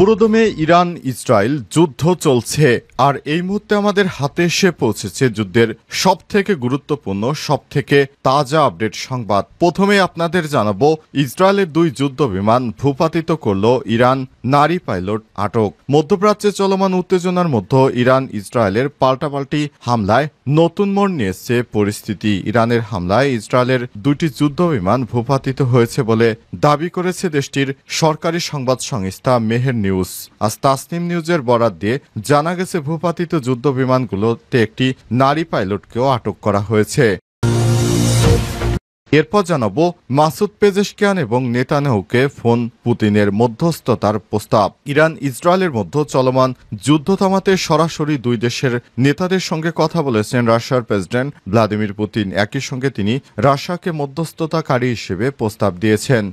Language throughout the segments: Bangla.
পুরোদমে ইরান ইসরায়েল যুদ্ধ চলছে আর এই মুহূর্তে আমাদের হাতে এসে পৌঁছেছে যুদ্ধের সবথেকে গুরুত্বপূর্ণ সবথেকে তাজা আপডেট সংবাদ। প্রথমে আপনাদের জানাবো ইসরায়েলের 2 যুদ্ধ বিমান ভূপাতিত করল ইরান, নারী পাইলট আটক। মধ্যপ্রাচ্যে চলমান উত্তেজনার মধ্যে ইরান ইসরায়েলের পাল্টাপাল্টি হামলায় নতুন মোড় নিয়েছে পরিস্থিতি। ইরানের হামলায় ইসরায়েলের 2টি যুদ্ধ বিমান ভূপাতিত হয়েছে বলে দাবি করেছে দেশটির সরকারি সংবাদ সংস্থা মেহের নিউজ। আজ তাসনিম নিউজের বরাত দিয়ে জানা গেছে ভূপাতিত যুদ্ধ বিমানগুলোতে একটি নারী পাইলটকেও আটক করা হয়েছে। এরপর জানাবো মাসুদ পেজেশকিয়ান এবং নেতানিয়াহুকে ফোন, পুতিনের মধ্যস্থতার প্রস্তাব। ইরান ইসরায়েলের মধ্যে চলমান যুদ্ধ থামাতে সরাসরি 2 দেশের নেতাদের সঙ্গে কথা বলেছেন রাশিয়ার প্রেসিডেন্ট ভ্লাদিমির পুতিন। একই সঙ্গে তিনি রাশিয়াকে মধ্যস্থতাকারী হিসেবে প্রস্তাব দিয়েছেন।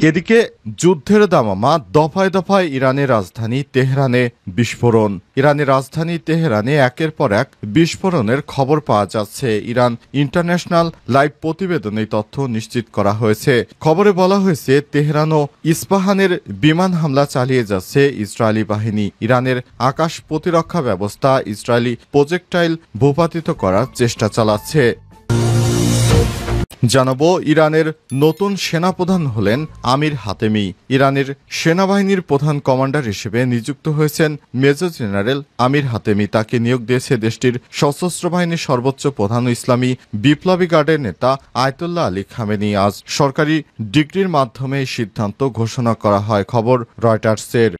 এদিকে যুদ্ধের দামামা, দফায় দফায় ইরানের রাজধানী তেহরানে বিস্ফোরণ। ইরানের রাজধানী তেহরানে একের পর এক বিস্ফোরণের খবর পাওয়া যাচ্ছে। ইরান ইন্টারন্যাশনাল লাইভ প্রতিবেদনে তথ্য নিশ্চিত করা হয়েছে। খবরে বলা হয়েছে তেহরান ও ইস্পাহানের বিমান হামলা চালিয়ে যাচ্ছে ইসরায়েলি বাহিনী। ইরানের আকাশ প্রতিরক্ষা ব্যবস্থা ইসরায়েলি প্রজেক্টাইল ভূপাতিত করার চেষ্টা চালাচ্ছে। জানাবো ইরানের নতুন সেনাপ্রধান হলেন আমির হাতেমি। ইরানের সেনাবাহিনীর প্রধান কমান্ডার হিসেবে নিযুক্ত হয়েছেন মেজর জেনারেল আমির হাতেমি। তাকে নিয়োগ দিয়েছে দেশটির সশস্ত্র বাহিনীর সর্বোচ্চ প্রধান ইসলামী বিপ্লবী গার্ডের নেতা আয়াতুল্লাহ আলী খামেনি। আজ সরকারি ডিক্রির মাধ্যমে এই সিদ্ধান্ত ঘোষণা করা হয়, খবর রয়টার্সের।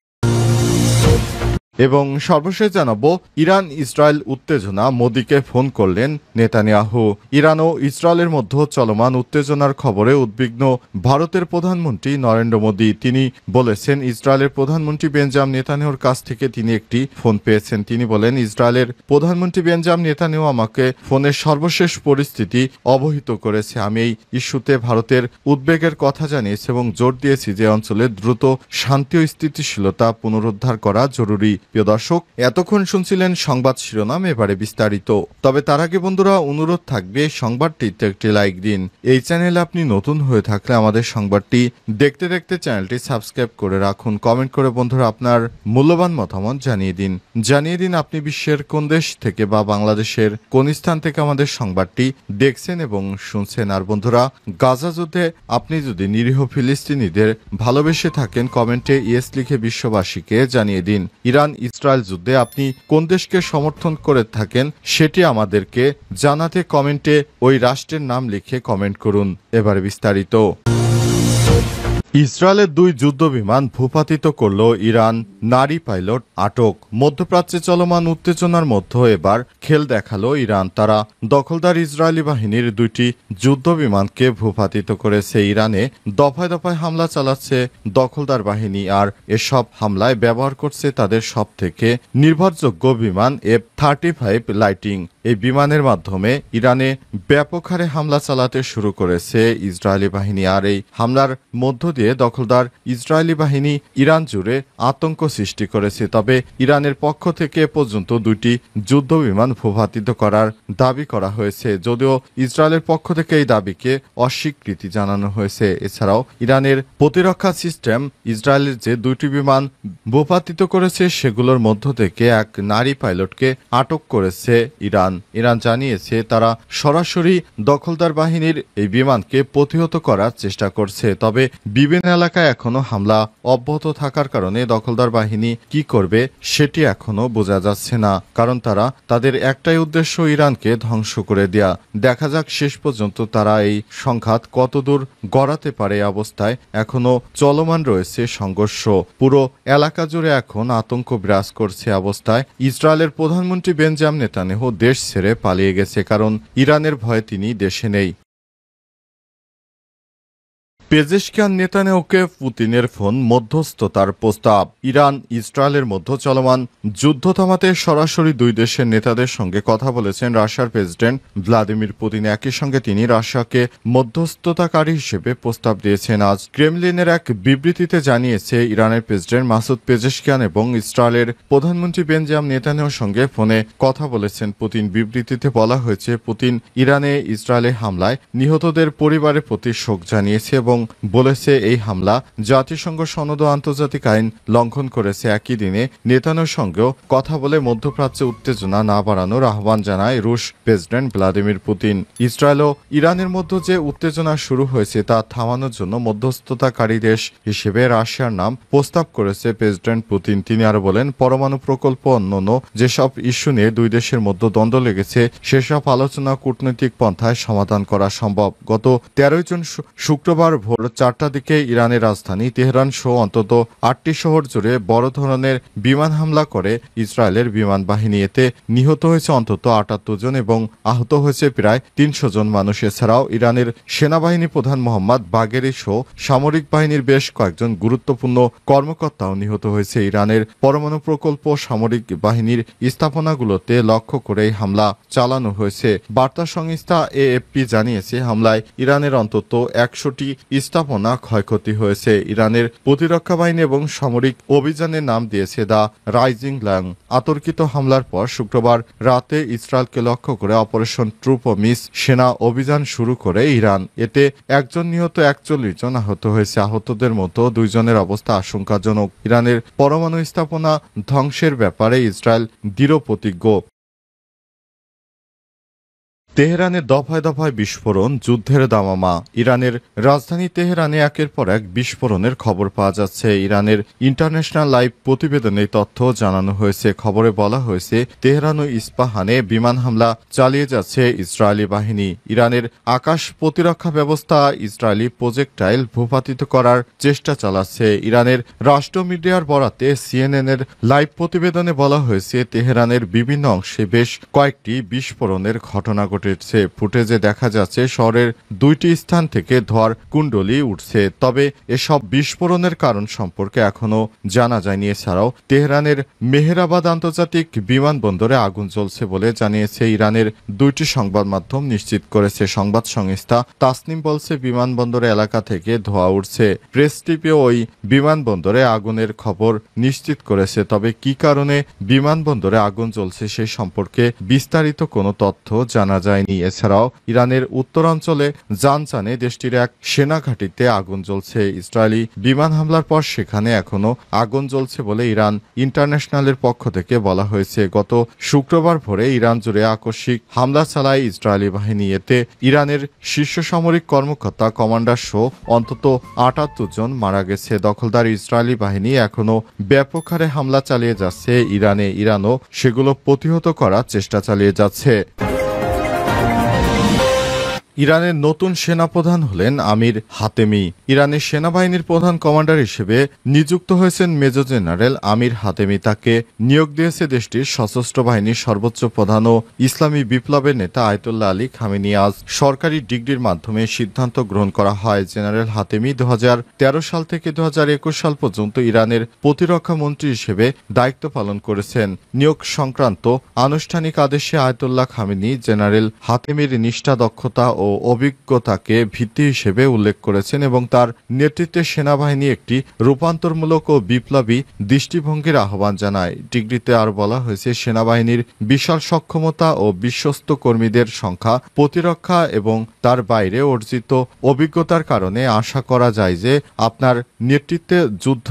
এবং সর্বশেষ জানাবো ইরান ইসরায়েল উত্তেজনা, মোদিকে ফোন করলেন নেতানিয়াহু। ইরান ও ইসরায়েলের মধ্যে চলমান উত্তেজনার খবরে উদ্বিগ্ন ভারতের প্রধানমন্ত্রী নরেন্দ্র মোদি। তিনি বলেছেন ইসরায়েলের প্রধানমন্ত্রী বেঞ্জামিন নেতানিয়াহুর কাছ থেকে তিনি একটি ফোন পেয়েছেন। তিনি বলেন ইসরায়েলের প্রধানমন্ত্রী বেঞ্জামিন নেতানিয়াহু আমাকে ফোনের সর্বশেষ পরিস্থিতি অবহিত করেছে। আমি এই ইস্যুতে ভারতের উদ্বেগের কথা জানিয়েছি এবং জোর দিয়েছি যে অঞ্চলে দ্রুত শান্তি ও স্থিতিশীলতা পুনরুদ্ধার করা জরুরি। প্রিয় দর্শক, এতক্ষণ শুনছিলেন সংবাদ শিরোনাম, এবারে বিস্তারিত। তবে তার আগে বন্ধুরা অনুরোধ থাকবে সংবাদটিতে একটি লাইক দিন। এই চ্যানেলে আপনি নতুন হয়ে থাকলে আমাদের সংবাদটি দেখতে দেখতে চ্যানেলটি সাবস্ক্রাইব করে রাখুন। কমেন্ট করে বন্ধুরা আপনার মূল্যবান মতামত জানিয়ে দিন আপনি বিশ্বের কোন দেশ থেকে বা বাংলাদেশের কোন স্থান থেকে আমাদের সংবাদটি দেখছেন এবং শুনছেন। আর বন্ধুরা, গাজা যুদ্ধে আপনি যদি নিরীহ ফিলিস্তিনিদের ভালোবেসে থাকেন কমেন্টে ইয়েস লিখে বিশ্ববাসীকে জানিয়ে দিন। ইরান ইসরায়েল যুদ্ধে আপনি কোন দেশকে সমর্থন করে থাকেন সেটি আমাদেরকে জানাতে কমেন্টে ওই রাষ্ট্রের নাম লিখে কমেন্ট করুন। এবারে বিস্তারিত। ইসরায়েলের 2 যুদ্ধ বিমান ভূপাতিত করল ইরান, নারী পাইলট আটক। মধ্যপ্রাচ্যে চলমান উত্তেজনার মধ্যে এবার খেল দেখালো ইরান। তারা দখলদার ইসরায়েলি বাহিনীর 2টি যুদ্ধ বিমানকে ভূপাতিত করেছে। ইরানে দফায় দফায় হামলা চালাচ্ছে দখলদার বাহিনী, আর এসব হামলায় ব্যবহার করছে তাদের সবথেকে নির্ভরযোগ্য বিমান F-35 লাইটিং। এই বিমানের মাধ্যমে ইরানে ব্যাপক হারে হামলা চালাতে শুরু করেছে ইসরায়েলি বাহিনী। আর এই হামলার মধ্য দিয়ে দখলদার ইসরায়েলি বাহিনী ইরান জুড়ে আতঙ্ক সৃষ্টি করেছে। তবে ইরানের পক্ষ থেকে পর্যন্ত 2টি যুদ্ধ বিমান ভূপাতিত করার দাবি করা হয়েছে, যদিও ইসরায়েলের পক্ষ থেকে এই দাবিকে অস্বীকৃতি জানানো হয়েছে। এছাড়াও ইরানের প্রতিরক্ষা সিস্টেম ইসরায়েলের যে 2টি বিমান ভূপাতিত করেছে সেগুলোর মধ্য থেকে এক নারী পাইলটকে আটক করেছে ইরান। ইরান জানিয়েছে তারা সরাসরি দখলদার বাহিনীর এই বিমানকে প্রতিহত করার চেষ্টা করছে। তবে বিভিন্ন এলাকায় এখনো হামলা অব্যাহত থাকার কারণে দখলদার বাহিনী কি করবে সেটি এখনো বোঝা যাচ্ছে না, কারণ তারা তাদের একটাই উদ্দেশ্য ইরানকে ধ্বংস করে দেয়া। দেখা যাক শেষ পর্যন্ত তারা এই সংঘাত কতদূর গড়াতে পারে। অবস্থায় এখনো চলমান রয়েছে সংঘর্ষ, পুরো এলাকা জুড়ে এখন আতঙ্ক বিরাজ করছে। অবস্থায় ইসরায়েলের প্রধানমন্ত্রী বেঞ্জামিন নেতানিয়াহু দেশ ছেড়ে পালিয়ে গেছে, কারণ ইরানের ভয়ে তিনি দেশে নেই। পেজেশকিয়ান নেতানিয়াহুকে পুতিনের ফোন, মধ্যস্থতার প্রস্তাব। ইরান ইসরায়েলের মধ্যে চলমান যুদ্ধ থামাতে সরাসরি 2 দেশের নেতাদের সঙ্গে কথা বলেছেন রাশিয়ার প্রেসিডেন্ট ভ্লাদিমির পুতিন। একই সঙ্গে তিনি রাশিয়াকে মধ্যস্থতাকারী হিসেবে প্রস্তাব দিয়েছেন। আজ ক্রেমলিনের এক বিবৃতিতে জানিয়েছে ইরানের প্রেসিডেন্ট মাসুদ পেজেশকিয়ান এবং ইসরায়েলের প্রধানমন্ত্রী বেঞ্জামিন নেতানিয়াহুর সঙ্গে ফোনে কথা বলেছেন পুতিন। বিবৃতিতে বলা হয়েছে পুতিন ইরানে ইসরায়েলের হামলায় নিহতদের পরিবারের প্রতি শোক জানিয়েছে এবং বলেছে এই হামলা জাতিসংঘ সনদ ও আন্তর্জাতিক আইন লঙ্ঘন করেছে। একই দিনে নেতানিয়াহুর সঙ্গেও কথা বলে মধ্যপ্রাচ্যে উত্তেজনা না বাড়ানোর আহ্বান জানায় রুশ প্রেসিডেন্ট ভ্লাদিমির পুতিন। ইসরায়েল ও ইরানের মধ্যে যে উত্তেজনা শুরু হয়েছে তা থামানোর জন্য মধ্যস্থতাকারী দেশ হিসেবে রাশিয়ার নাম প্রস্তাব করেছে প্রেসিডেন্ট পুতিন। তিনি আরো বলেন, পরমাণু প্রকল্প অন্যান্য যেসব ইস্যু নিয়ে দুই দেশের মধ্যে দ্বন্দ্ব লেগেছে সেসব আলোচনা কূটনৈতিক পন্থায় সমাধান করা সম্ভব। গত 13 জুন শুক্রবার ভোর 4টার দিকে ইরানের রাজধানী তেহরান সহ অন্তত 8টি শহর জুড়ে বড় ধরনের বিমান হামলা করে ইসরায়েলের বিমান বাহিনী। এতে নিহত হয়েছে অন্তত 78 জন এবং আহত হয়েছে প্রায় 300 জন মানুষ। এছাড়াও ইরানের সেনাবাহিনী প্রধান মোহাম্মদ বাগেরি সহ সামরিক বাহিনীর বেশ কয়েকজন গুরুত্বপূর্ণ কর্মকর্তাও নিহত হয়েছে। ইরানের পরমাণু প্রকল্প সামরিক বাহিনীর স্থাপনাগুলোতে লক্ষ্য করেই হামলা চালানো হয়েছে। বার্তা সংস্থা এএফপি জানিয়েছে, হামলায় ইরানের অন্তত 100টি স্থাপনা ক্ষয়ক্ষতি হয়েছে। ইরানের প্রতিরক্ষা বাহিনী এবং সামরিক অভিযানের নাম দিয়েছে দ্য রাইজিং লায়ন। আতর্কিত হামলার পর শুক্রবার রাতে ইসরায়েলকে লক্ষ্য করে অপারেশন ট্রুপ ও মিস সেনা অভিযান শুরু করে ইরান। এতে একজন নিহত 41 জন আহত হয়েছে। আহতদের মধ্যে 2 জনের অবস্থা আশঙ্কাজনক। ইরানের পরমাণু স্থাপনা ধ্বংসের ব্যাপারে ইসরায়েল দৃঢ় প্রতিজ্ঞ। তেহরানে দফায় দফায় বিস্ফোরণ, যুদ্ধের দামামা। ইরানের রাজধানী তেহরানে একের পর এক বিস্ফোরণের খবর পাওয়া যাচ্ছে। ইরানের ইন্টারন্যাশনাল লাইভ প্রতিবেদনে তথ্য জানানো হয়েছে। খবরে বলা হয়েছে, তেহরান ও ইস্পাহানে বিমান হামলা চালিয়ে যাচ্ছে ইসরায়েলি বাহিনী। ইরানের আকাশ প্রতিরক্ষা ব্যবস্থা ইসরায়েলি প্রজেক্টাইল ভূপাতিত করার চেষ্টা চালাচ্ছে। ইরানের রাষ্ট্র মিডিয়ার বরাতে সিএনএনের লাইভ প্রতিবেদনে বলা হয়েছে, তেহরানের বিভিন্ন অংশে বেশ কয়েকটি বিস্ফোরণের ঘটনা ঘটেছে। ফুটেজে দেখা যাচ্ছে শহরের 2টি স্থান থেকে ধোঁয়ার কুণ্ডলী উঠছে। তবে এসব বিস্ফোরণের কারণ সম্পর্কে এখনো জানা যায়নি। এছাড়াও তেহরানের মেহেরাবাদ আন্তর্জাতিক বিমানবন্দরে আগুন জ্বলছে বলে জানিয়েছে ইরানের 2টি সংবাদ মাধ্যম নিশ্চিত করেছে। সংবাদ সংস্থা তাসনিম বলছে, বিমানবন্দর এলাকা থেকে ধোঁয়া উঠছে। প্রেস টিভি ওই বিমানবন্দরে আগুনের খবর নিশ্চিত করেছে। তবে কি কারণে বিমানবন্দরে আগুন জ্বলছে সে সম্পর্কে বিস্তারিত কোনো তথ্য জানা যায়নি। এছাড়াও ইরানের উত্তরাঞ্চলে জানজানে দেশটির এক সেনা ঘাঁটিতে আগুন জ্বলছে। ইসরায়েলি বিমান হামলার পর সেখানে এখনো আগুন জ্বলছে বলে ইরান ইন্টারন্যাশনালের পক্ষ থেকে বলা হয়েছে। গত শুক্রবার ভোরে ইরান জুড়ে আকস্মিক হামলা চালায় ইসরায়েলি বাহিনী। এতে ইরানের শীর্ষ সামরিক কর্মকর্তা, কমান্ডার সহ অন্তত 78 জন মারা গেছে। দখলদার ইসরায়েলি বাহিনী এখনো ব্যাপক হারে হামলা চালিয়ে যাচ্ছে ইরানও সেগুলো প্রতিহত করার চেষ্টা চালিয়ে যাচ্ছে। ইরানের নতুন সেনাপ্রধান হলেন আমির হাতেমি। ইরানের সেনাবাহিনীর প্রধান কমান্ডার হিসেবে নিযুক্ত হয়েছেন মেজর জেনারেল আমির হাতেমি। তাকে নিয়োগ দিয়েছে দেশটির সশস্ত্র বাহিনীর সর্বোচ্চ প্রধান ও ইসলামী বিপ্লবের নেতা আয়াতুল্লাহ আলী খামেনি। আজ সরকারি ডিগ্রির মাধ্যমে সিদ্ধান্ত গ্রহণ করা হয়। জেনারেল হাতেমি 2013 সাল থেকে 2021 সাল পর্যন্ত ইরানের প্রতিরক্ষা মন্ত্রী হিসেবে দায়িত্ব পালন করেছেন। নিয়োগ সংক্রান্ত আনুষ্ঠানিক আদেশে আয়াতুল্লাহ খামেনি জেনারেল হাতেমির নিষ্ঠা, দক্ষতা ও অভিজ্ঞতাকে ভিত্তি হিসেবে উল্লেখ করেছেন এবং তার নেতৃত্বে সেনাবাহিনী একটি রূপান্তরমূলক ও বিপ্লবী দৃষ্টিভঙ্গির আহ্বান জানায়। ডিগ্রিতে আর বলা হয়েছে, সেনাবাহিনীর বিশাল সক্ষমতা ও বিশ্বস্ত কর্মীদের সংখ্যা, প্রতিরক্ষা এবং তার বাইরে অর্জিত অভিজ্ঞতার কারণে আশা করা যায় যে আপনার নেতৃত্বে যুদ্ধ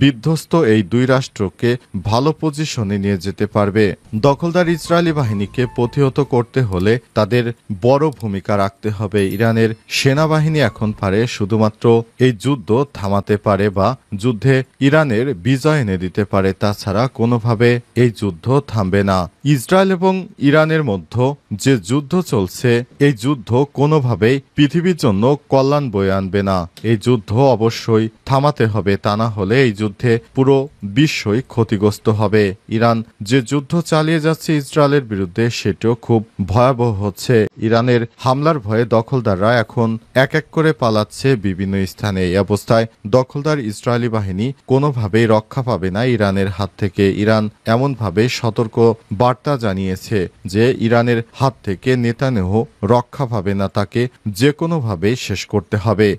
বিধ্বস্ত এই দুই রাষ্ট্রকে ভালো পজিশনে নিয়ে যেতে পারবে। দখলদার ইসরায়েলি বাহিনীকে প্রতিহত করতে হলে তাদের বড় ভূমিকা রাখতে হবে। ইরানের সেনাবাহিনী এখন পারে শুধুমাত্র এই যুদ্ধ থামাতে পারে বা যুদ্ধে ইরানের বিজয় এনে দিতে পারে। তাছাড়া কোনোভাবে এই যুদ্ধ থামবে না। ইসরায়েল এবং ইরানের মধ্যে যে যুদ্ধ চলছে, এই যুদ্ধ কোনোভাবেই পৃথিবীর জন্য কল্যাণ বয়ে আনবে না। এই যুদ্ধ অবশ্যই থামাতে হবে, তা না হলে এই যুদ্ধে পুরো বিশ্বই ক্ষতিগ্রস্ত হবে। ইরান যে যুদ্ধ চালিয়ে যাচ্ছে ইসরায়েলের বিরুদ্ধে, সেটিও খুব ভয়াবহ হচ্ছে। ইরানের হামলার ভয়ে দখলদাররা এখন এক এক করে পালাচ্ছে বিভিন্ন স্থানে। এই অবস্থায় দখলদার ইসরায়েলি বাহিনী কোনোভাবেই রক্ষা পাবে না ইরানের হাত থেকে। ইরান এমনভাবে সতর্ক বার্তা জানিয়েছে যে ইরানের হাত থেকে নেতানিয়াহু রক্ষা পাবে না, তাকে যে কোনোভাবে শেষ করতে হবে।